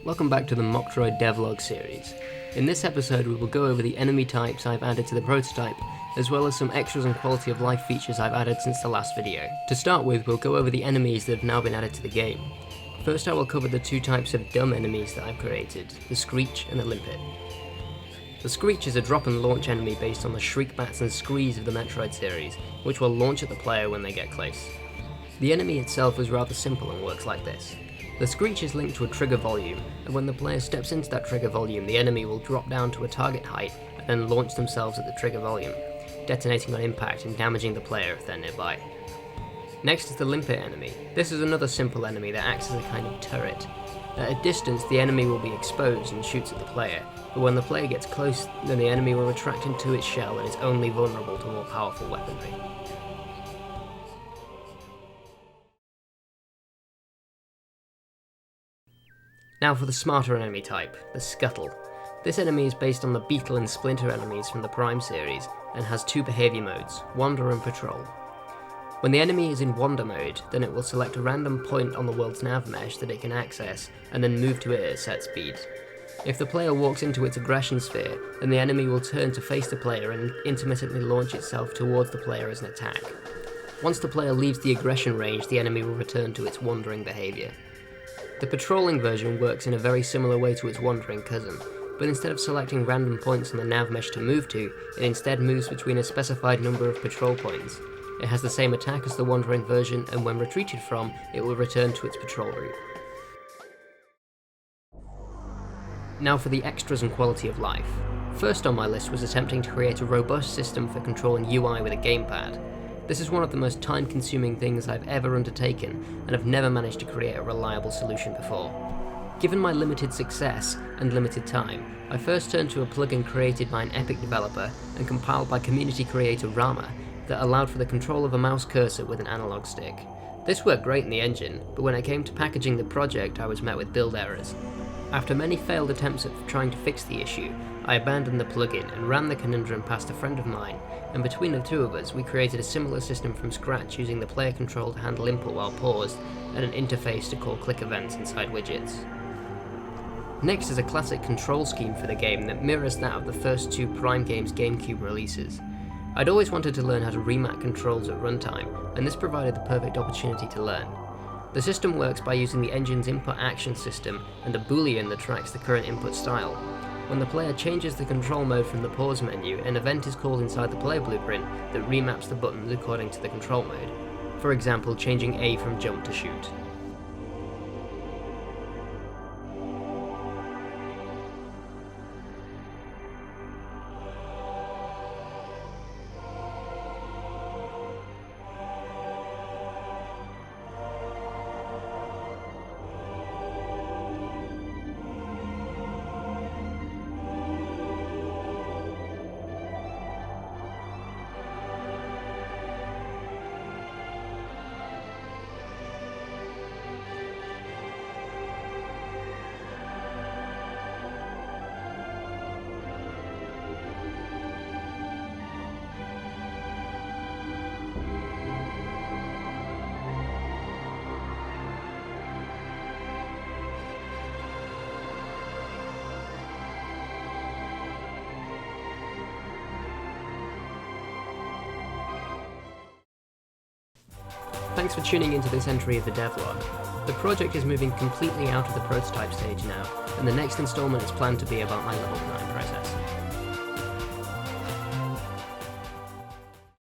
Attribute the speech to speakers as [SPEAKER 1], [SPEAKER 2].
[SPEAKER 1] Welcome back to the MOCKTROID Devlog series. In this episode we will go over the enemy types I've added to the prototype, as well as some extras and quality of life features I've added since the last video. To start with, we'll go over the enemies that have now been added to the game. First I will cover the two types of dumb enemies that I've created, the Screech and the Limpet. The Screech is a drop and launch enemy based on the Shriekbats and Screes of the Metroid series, which will launch at the player when they get close. The enemy itself is rather simple and works like this. The Screech is linked to a trigger volume, and when the player steps into that trigger volume, the enemy will drop down to a target height and then launch themselves at the trigger volume, detonating on impact and damaging the player if they're nearby. Next is the Limpet enemy. This is another simple enemy that acts as a kind of turret. At a distance, the enemy will be exposed and shoots at the player, but when the player gets close, then the enemy will retract into its shell and is only vulnerable to more powerful weaponry. Now for the smarter enemy type, the Scuttle. This enemy is based on the Beetle and Splinter enemies from the Prime series, and has two behaviour modes, Wander and Patrol. When the enemy is in Wander mode, then it will select a random point on the world's nav mesh that it can access, and then move to it at set speed. If the player walks into its aggression sphere, then the enemy will turn to face the player and intermittently launch itself towards the player as an attack. Once the player leaves the aggression range, the enemy will return to its wandering behaviour. The patrolling version works in a very similar way to its wandering cousin, but instead of selecting random points on the nav mesh to move to, it instead moves between a specified number of patrol points. It has the same attack as the wandering version, and when retreated from, it will return to its patrol route. Now for the extras and quality of life. First on my list was attempting to create a robust system for controlling UI with a gamepad. This is one of the most time-consuming things I've ever undertaken, and I've never managed to create a reliable solution before. Given my limited success and limited time, I first turned to a plugin created by an Epic developer and compiled by community creator Rama that allowed for the control of a mouse cursor with an analog stick. This worked great in the engine, but when it came to packaging the project I was met with build errors. After many failed attempts at trying to fix the issue, I abandoned the plugin and ran the conundrum past a friend of mine, and between the two of us we created a similar system from scratch using the player control to handle input while paused, and an interface to call click events inside widgets. Next is a classic control scheme for the game that mirrors that of the first two Prime Games GameCube releases. I'd always wanted to learn how to remap controls at runtime, and this provided the perfect opportunity to learn. The system works by using the engine's input action system and a boolean that tracks the current input style. When the player changes the control mode from the pause menu, an event is called inside the player blueprint that remaps the buttons according to the control mode. For example, changing A from jump to shoot. Thanks for tuning into this entry of the devlog. The project is moving completely out of the prototype stage now, and the next installment is planned to be about my level 9 process.